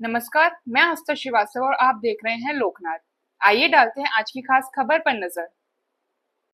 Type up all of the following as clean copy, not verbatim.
नमस्कार, मैं आस्था श्रीवास्तव और आप देख रहे हैं लोकनाथ। आइए डालते हैं आज की खास खबर पर नजर।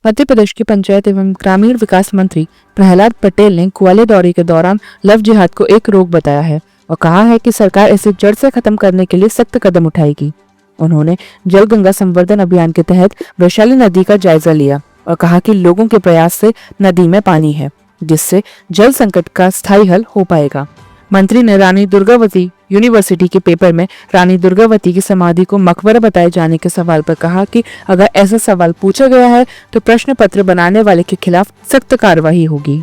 मध्य प्रदेश के पंचायत एवं ग्रामीण विकास मंत्री प्रहलाद पटेल ने कुआले दौरे के दौरान लव जिहाद को एक रोग बताया है और कहा है कि सरकार इसे जड़ से खत्म करने के लिए सख्त कदम उठाएगी। उन्होंने जल गंगा संवर्धन अभियान के तहत वैशाली नदी का जायजा लिया और कहा कि लोगों के प्रयास से नदी में पानी है, जिससे जल संकट का स्थायी हल हो पाएगा। मंत्री ने रानी दुर्गावती यूनिवर्सिटी के पेपर में रानी दुर्गावती की समाधि को मकबरा बताए जाने के सवाल पर कहा कि अगर ऐसा सवाल पूछा गया है तो प्रश्न पत्र बनाने वाले के खिलाफ सख्त कार्रवाई होगी।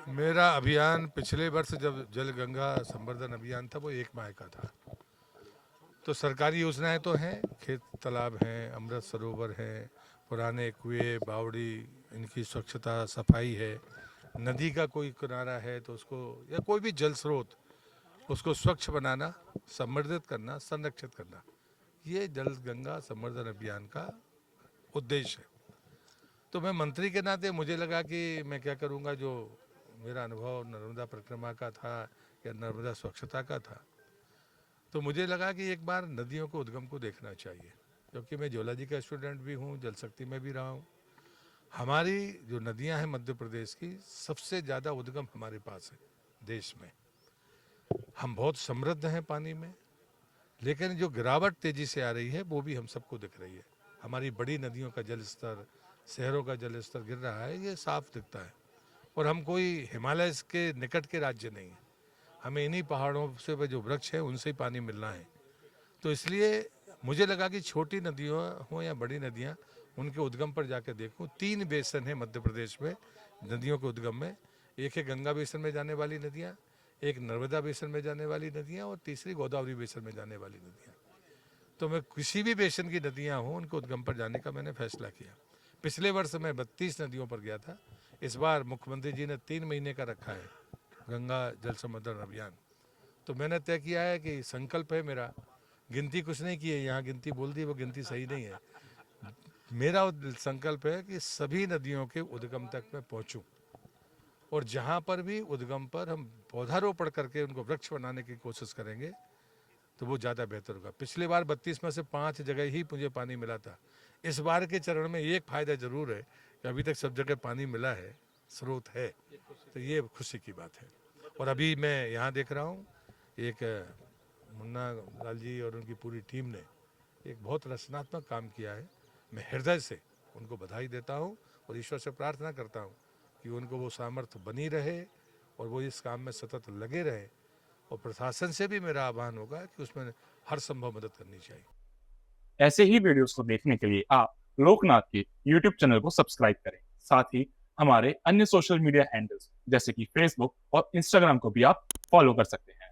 मेरा अभियान पिछले वर्ष जब जल गंगा संवर्धन अभियान था वो 1 माह का था। तो सरकारी योजनाएं तो हैं, खेत तालाब हैं, अमृत सरोवर हैं, पुराने कुएं बावड़ी, इनकी स्वच्छता सफाई है, नदी का कोई किनारा है तो उसको या कोई भी जल स्रोत उसको स्वच्छ बनाना, संवर्धित करना, संरक्षित करना, ये जल गंगा संवर्धन अभियान का उद्देश्य है। तो मैं मंत्री के नाते मुझे लगा कि मैं क्या करूँगा, जो मेरा अनुभव नर्मदा परिक्रमा का था या नर्मदा स्वच्छता का था, तो मुझे लगा कि एक बार नदियों को उद्गम को देखना चाहिए, क्योंकि मैं जियोलॉजी का स्टूडेंट भी हूँ, जल शक्ति में भी रहा हूँ। हमारी जो नदियां हैं मध्य प्रदेश की, सबसे ज़्यादा उद्गम हमारे पास है देश में। हम बहुत समृद्ध हैं पानी में, लेकिन जो गिरावट तेज़ी से आ रही है वो भी हम सबको दिख रही है। हमारी बड़ी नदियों का जल स्तर, शहरों का जल स्तर गिर रहा है, ये साफ दिखता है। और हम कोई हिमालय के निकट के राज्य नहीं हैं, हमें इन्हीं पहाड़ों से जो वृक्ष है उनसे ही पानी मिलना है। तो इसलिए मुझे लगा कि छोटी नदियों हों या बड़ी नदियाँ, उनके उद्गम पर जाकर देखूं। 3 बेसन है मध्य प्रदेश में नदियों के उद्गम में। एक है गंगा बेसन में जाने वाली नदियाँ, एक नर्मदा बेसन में जाने वाली नदियाँ और तीसरी गोदावरी बेसन में जाने वाली नदियाँ। तो मैं किसी भी बेसन की नदियाँ हों उनके उद्गम पर जाने का मैंने फैसला किया। पिछले वर्ष मैं 32 नदियों पर गया था। इस बार मुख्यमंत्री जी ने 3 महीने का रखा है गंगा जल संवर्धन अभियान। तो मैंने तय किया है कि संकल्प है मेरा, गिनती कुछ नहीं की है, यहाँ गिनती बोल दी, वो गिनती सही नहीं है। मेरा संकल्प है कि सभी नदियों के उद्गम तक मैं पहुंचूं, और जहां पर भी उद्गम पर हम पौधारोपण करके उनको वृक्ष बनाने की कोशिश करेंगे तो वो ज़्यादा बेहतर होगा। पिछली बार 32 में से 5 जगह ही मुझे पानी मिला था। इस बार के चरण में एक फ़ायदा ज़रूर है कि अभी तक सब जगह पानी मिला है, स्रोत है, तो ये खुशी की बात है। और अभी मैं यहाँ देख रहा हूँ, एक मुन्ना लाल जी और उनकी पूरी टीम ने एक बहुत रचनात्मक काम किया है। मैं हृदय से उनको बधाई देता हूँ और ईश्वर से प्रार्थना करता हूँ कि उनको वो सामर्थ्य बनी रहे और वो इस काम में सतत लगे रहे। और प्रशासन से भी मेरा आह्वान होगा कि उसमें हर संभव मदद करनी चाहिए। ऐसे ही वीडियोस को देखने के लिए आप लोकनाथ के YouTube चैनल को सब्सक्राइब करें। साथ ही हमारे अन्य सोशल मीडिया हैंडल्स जैसे कि फेसबुक और इंस्टाग्राम को भी आप फॉलो कर सकते हैं।